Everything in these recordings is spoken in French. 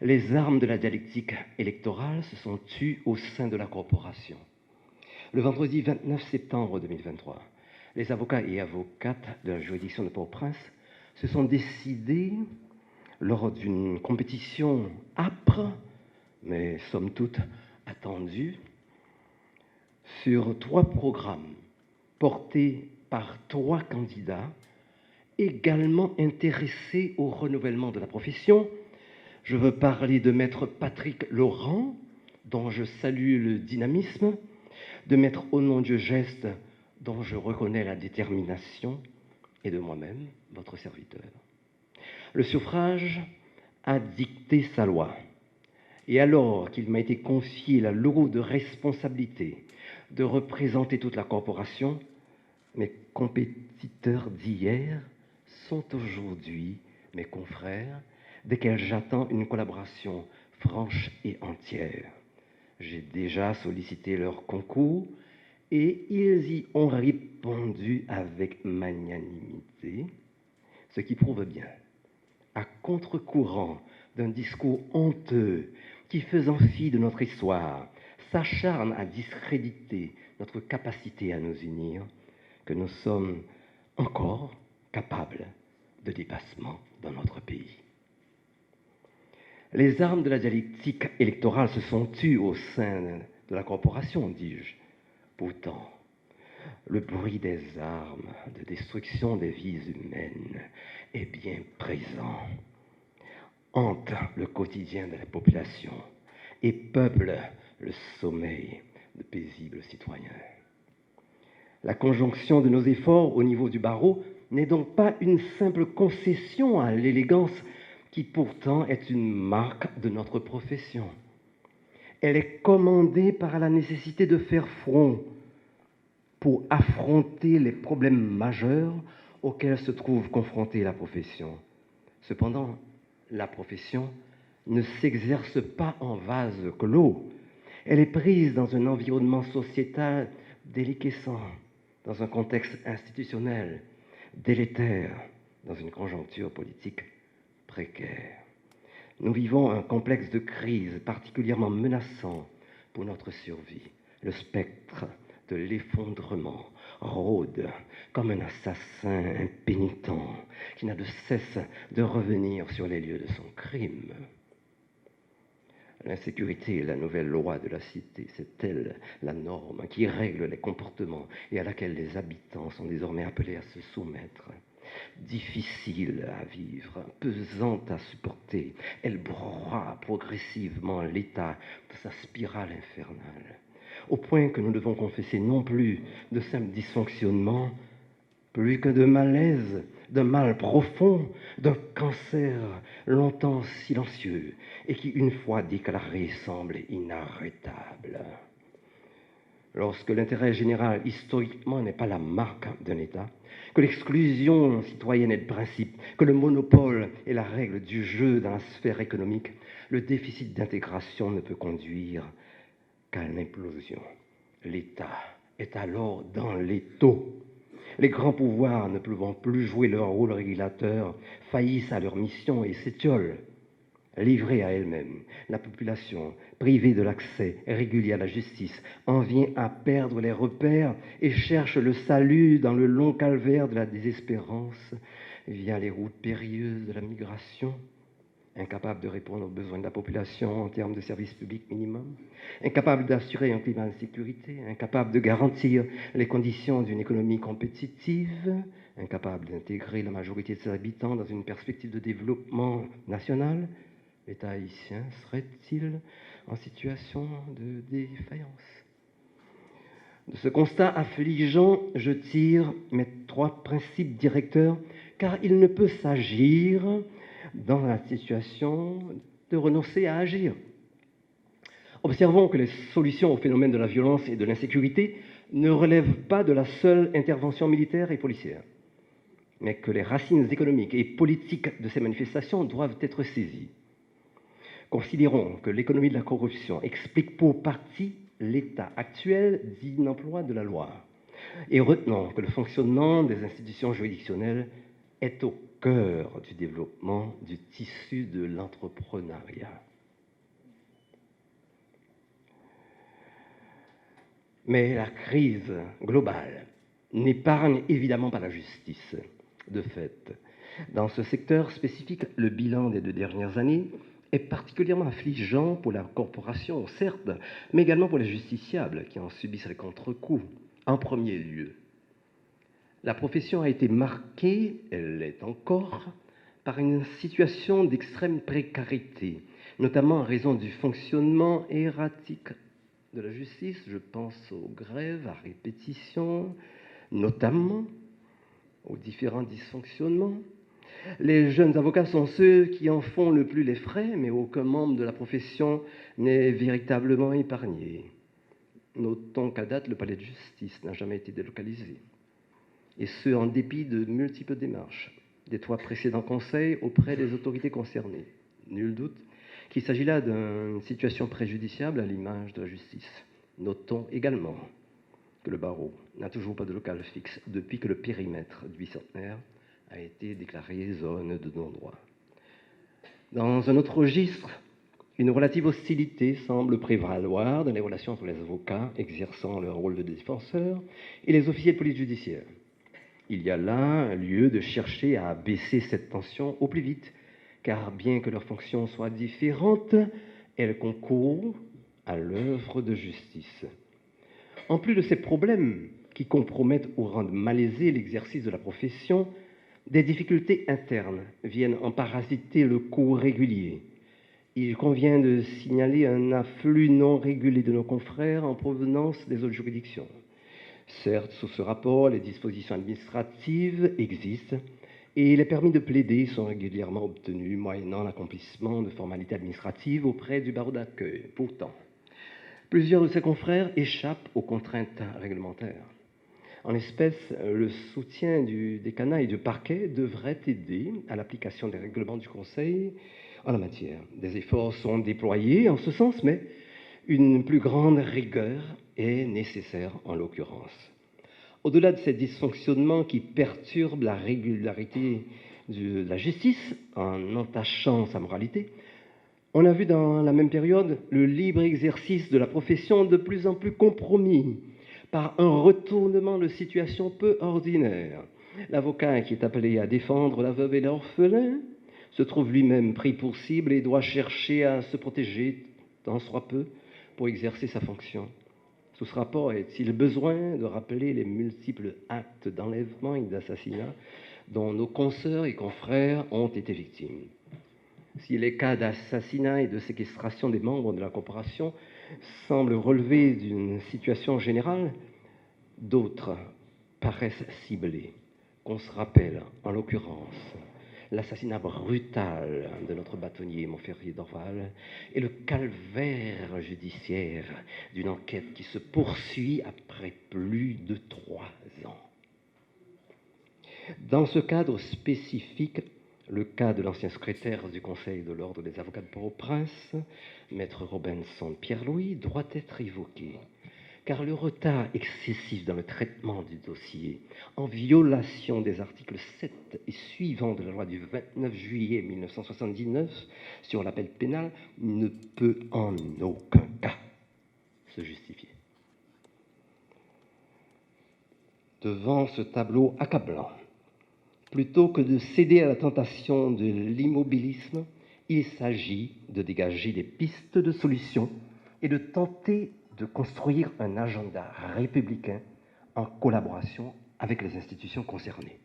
Les armes de la dialectique électorale se sont tues au sein de la corporation. Le vendredi 29 septembre 2023, les avocats et avocates de la juridiction de Port-au-Prince se sont décidés, lors d'une compétition âpre, mais somme toute attendue, sur 3 programmes portés par 3 candidats également intéressés au renouvellement de la profession. Je veux parler de Maître Patrick Laurent, dont je salue le dynamisme, de Maître Onon-Dieu Geste, dont je reconnais la détermination, et de moi-même, votre serviteur. Le suffrage a dicté sa loi. Et alors qu'il m'a été confié la lourde responsabilité de représenter toute la corporation, mes compétiteurs d'hier sont aujourd'hui mes confrères, desquels j'attends une collaboration franche et entière. J'ai déjà sollicité leur concours et ils y ont répondu avec magnanimité, ce qui prouve bien, à contre-courant d'un discours honteux qui, faisant fi de notre histoire, s'acharne à discréditer notre capacité à nous unir, que nous sommes encore capables de dépassement dans notre pays. Les armes de la dialectique électorale se sont tues au sein de la corporation, dis-je. Pourtant, le bruit des armes de destruction des vies humaines est bien présent, hante le quotidien de la population et peuple le sommeil de paisibles citoyens. La conjonction de nos efforts au niveau du barreau n'est donc pas une simple concession à l'élégance qui pourtant est une marque de notre profession. Elle est commandée par la nécessité de faire front pour affronter les problèmes majeurs auxquels se trouve confrontée la profession. Cependant, la profession ne s'exerce pas en vase clos. Elle est prise dans un environnement sociétal déliquescent, dans un contexte institutionnel délétère, dans une conjoncture politique précaire. Nous vivons un complexe de crise particulièrement menaçant pour notre survie. Le spectre de l'effondrement rôde comme un assassin impénitent qui n'a de cesse de revenir sur les lieux de son crime. L'insécurité est la nouvelle loi de la cité, c'est elle la norme qui règle les comportements et à laquelle les habitants sont désormais appelés à se soumettre. Difficile à vivre, pesante à supporter, elle broie progressivement l'état de sa spirale infernale, au point que nous devons confesser non plus de simples dysfonctionnements, plus que de malaise, d'un mal profond, d'un cancer longtemps silencieux et qui, une fois déclaré, semble inarrêtable. Lorsque l'intérêt général, historiquement, n'est pas la marque d'un État, que l'exclusion citoyenne est le principe, que le monopole est la règle du jeu dans la sphère économique, le déficit d'intégration ne peut conduire qu'à l'implosion. L'État est alors dans l'étau. Les grands pouvoirs, ne pouvant plus jouer leur rôle régulateur, faillissent à leur mission et s'étiolent. Livrée à elle-même, la population, privée de l'accès régulier à la justice, en vient à perdre les repères et cherche le salut dans le long calvaire de la désespérance via les routes périlleuses de la migration, incapable de répondre aux besoins de la population en termes de services publics minimums, incapable d'assurer un climat de sécurité, incapable de garantir les conditions d'une économie compétitive, incapable d'intégrer la majorité de ses habitants dans une perspective de développement national. L'État haïtien serait-il en situation de défaillance? De ce constat affligeant, je tire mes 3 principes directeurs, car il ne peut s'agir, dans la situation, de renoncer à agir. Observons que les solutions au phénomène de la violence et de l'insécurité ne relèvent pas de la seule intervention militaire et policière, mais que les racines économiques et politiques de ces manifestations doivent être saisies. Considérons que l'économie de la corruption explique pour partie l'état actuel d'inemploi de la loi et retenons que le fonctionnement des institutions juridictionnelles est au cœur du développement du tissu de l'entrepreneuriat. Mais la crise globale n'épargne évidemment pas la justice. De fait, dans ce secteur spécifique, le bilan des 2 dernières années est particulièrement affligeant pour la corporation, certes, mais également pour les justiciables qui en subissent les contre-coups. En premier lieu, la profession a été marquée, elle l'est encore, par une situation d'extrême précarité, notamment en raison du fonctionnement erratique de la justice. Je pense aux grèves à répétition, notamment aux différents dysfonctionnements. Les jeunes avocats sont ceux qui en font le plus les frais, mais aucun membre de la profession n'est véritablement épargné. Notons qu'à date, le palais de justice n'a jamais été délocalisé, et ce, en dépit de multiples démarches des 3 précédents conseils auprès des autorités concernées. Nul doute qu'il s'agit là d'une situation préjudiciable à l'image de la justice. Notons également que le barreau n'a toujours pas de local fixe depuis que le périmètre du bicentenaire a été déclaré zone de non-droit. Dans un autre registre, une relative hostilité semble prévaloir dans les relations entre les avocats exerçant leur rôle de défenseur et les officiers de police judiciaire. Il y a là un lieu de chercher à abaisser cette tension au plus vite, car bien que leurs fonctions soient différentes, elles concourent à l'œuvre de justice. En plus de ces problèmes qui compromettent ou rendent malaisé l'exercice de la profession, des difficultés internes viennent en parasiter le cours régulier. Il convient de signaler un afflux non régulé de nos confrères en provenance des autres juridictions. Certes, sous ce rapport, les dispositions administratives existent et les permis de plaider sont régulièrement obtenus moyennant l'accomplissement de formalités administratives auprès du barreau d'accueil. Pourtant, plusieurs de ces confrères échappent aux contraintes réglementaires. En l'espèce, le soutien du décanat et du parquet devrait aider à l'application des règlements du Conseil en la matière. Des efforts sont déployés en ce sens, mais une plus grande rigueur est nécessaire en l'occurrence. Au-delà de ces dysfonctionnements qui perturbent la régularité de la justice en entachant sa moralité, on a vu dans la même période le libre exercice de la profession de plus en plus compromis par un retournement de situation peu ordinaire. L'avocat qui est appelé à défendre la veuve et l'orphelin se trouve lui-même pris pour cible et doit chercher à se protéger tant soit peu pour exercer sa fonction. Sous ce rapport, est-il besoin de rappeler les multiples actes d'enlèvement et d'assassinat dont nos consoeurs et confrères ont été victimes? Si les cas d'assassinat et de séquestration des membres de la corporation semblent relever d'une situation générale, d'autres paraissent ciblés. Qu'on se rappelle, en l'occurrence, l'assassinat brutal de notre bâtonnier Montferrier d'Orval et le calvaire judiciaire d'une enquête qui se poursuit après plus de 3 ans. Dans ce cadre spécifique, le cas de l'ancien secrétaire du Conseil de l'Ordre des avocats de Port-au-Prince, maître Robinson Pierre-Louis, doit être évoqué, car le retard excessif dans le traitement du dossier, en violation des articles 7 et suivants de la loi du 29 juillet 1979 sur l'appel pénal, ne peut en aucun cas se justifier. Devant ce tableau accablant, plutôt que de céder à la tentation de l'immobilisme, il s'agit de dégager des pistes de solutions et de tenter de construire un agenda républicain en collaboration avec les institutions concernées.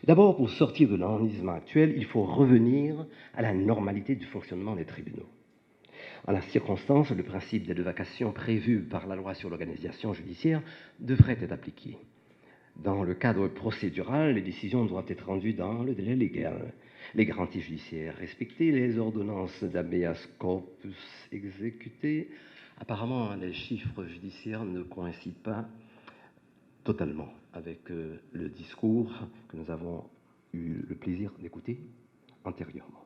D'abord, pour sortir de l'enlisement actuel, il faut revenir à la normalité du fonctionnement des tribunaux. En la circonstance, le principe des 2 vacations prévu par la loi sur l'organisation judiciaire devrait être appliqué. Dans le cadre procédural, les décisions doivent être rendues dans le délai légal, les garanties judiciaires respectées, les ordonnances d'habeas corpus exécutées. Apparemment, les chiffres judiciaires ne coïncident pas totalement avec le discours que nous avons eu le plaisir d'écouter antérieurement.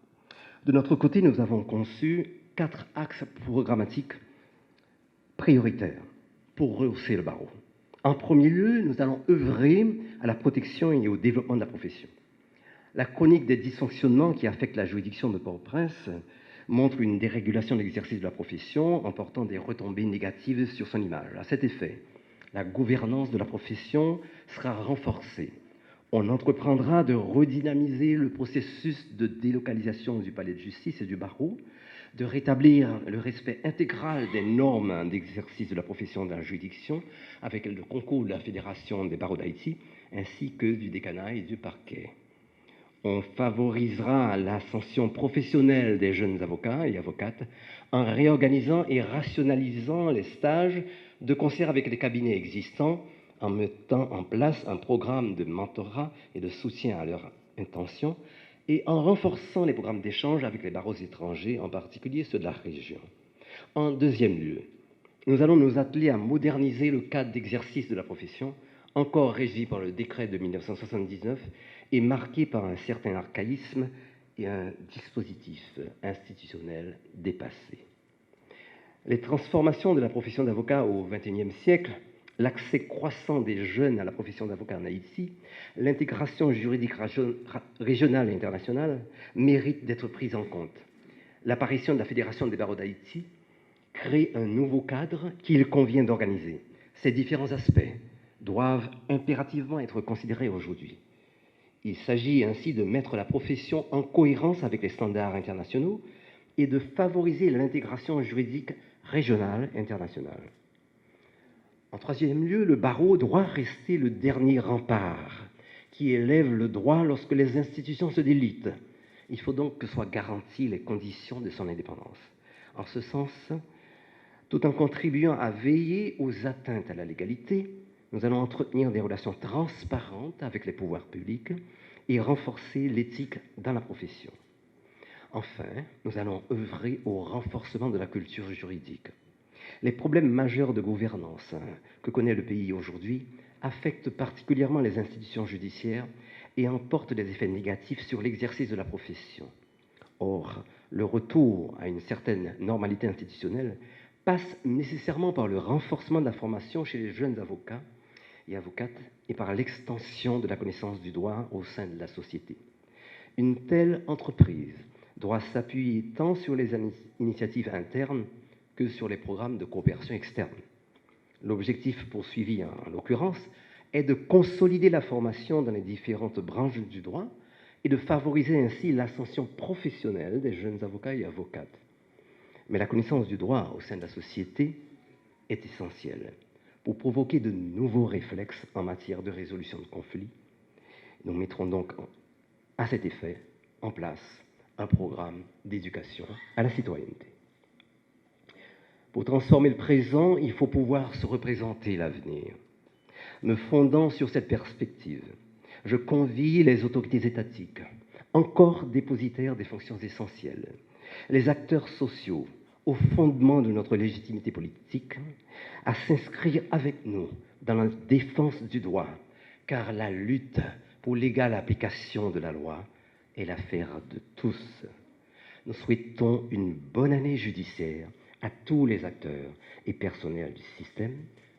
De notre côté, nous avons conçu 4 axes programmatiques prioritaires pour rehausser le barreau. En premier lieu, nous allons œuvrer à la protection et au développement de la profession. La chronique des dysfonctionnements qui affectent la juridiction de Port-au-Prince montre une dérégulation de l'exercice de la profession emportant des retombées négatives sur son image. À cet effet, la gouvernance de la profession sera renforcée. On entreprendra de redynamiser le processus de délocalisation du palais de justice et du barreau, de rétablir le respect intégral des normes d'exercice de la profession de la juridiction avec le concours de la Fédération des barreaux d'Haïti ainsi que du décanat et du parquet. On favorisera l'ascension professionnelle des jeunes avocats et avocates en réorganisant et rationalisant les stages de concert avec les cabinets existants, en mettant en place un programme de mentorat et de soutien à leur intention et en renforçant les programmes d'échange avec les barreaux étrangers, en particulier ceux de la région. En deuxième lieu, nous allons nous atteler à moderniser le cadre d'exercice de la profession, encore régi par le décret de 1979 et marqué par un certain archaïsme et un dispositif institutionnel dépassé. Les transformations de la profession d'avocat au XXIe siècle, l'accès croissant des jeunes à la profession d'avocat en Haïti, l'intégration juridique régionale et internationale méritent d'être prises en compte. L'apparition de la Fédération des barreaux d'Haïti crée un nouveau cadre qu'il convient d'organiser. Ces différents aspects doivent impérativement être considérés aujourd'hui. Il s'agit ainsi de mettre la profession en cohérence avec les standards internationaux et de favoriser l'intégration juridique régionale et internationale. En troisième lieu, le barreau doit rester le dernier rempart qui élève le droit lorsque les institutions se délitent. Il faut donc que soient garanties les conditions de son indépendance. En ce sens, tout en contribuant à veiller aux atteintes à la légalité, nous allons entretenir des relations transparentes avec les pouvoirs publics et renforcer l'éthique dans la profession. Enfin, nous allons œuvrer au renforcement de la culture juridique. Les problèmes majeurs de gouvernance que connaît le pays aujourd'hui affectent particulièrement les institutions judiciaires et emportent des effets négatifs sur l'exercice de la profession. Or, le retour à une certaine normalité institutionnelle passe nécessairement par le renforcement de la formation chez les jeunes avocats et avocates et par l'extension de la connaissance du droit au sein de la société. Une telle entreprise doit s'appuyer tant sur les initiatives internes que sur les programmes de coopération externe. L'objectif poursuivi, en l'occurrence, est de consolider la formation dans les différentes branches du droit et de favoriser ainsi l'ascension professionnelle des jeunes avocats et avocates. Mais la connaissance du droit au sein de la société est essentielle pour provoquer de nouveaux réflexes en matière de résolution de conflits. Nous mettrons donc à cet effet en place un programme d'éducation à la citoyenneté. Pour transformer le présent, il faut pouvoir se représenter l'avenir. Me fondant sur cette perspective, je convie les autorités étatiques, encore dépositaires des fonctions essentielles, les acteurs sociaux, au fondement de notre légitimité politique, à s'inscrire avec nous dans la défense du droit, car la lutte pour l'égale application de la loi est l'affaire de tous. Nous souhaitons une bonne année judiciaire à tous les acteurs et personnels du système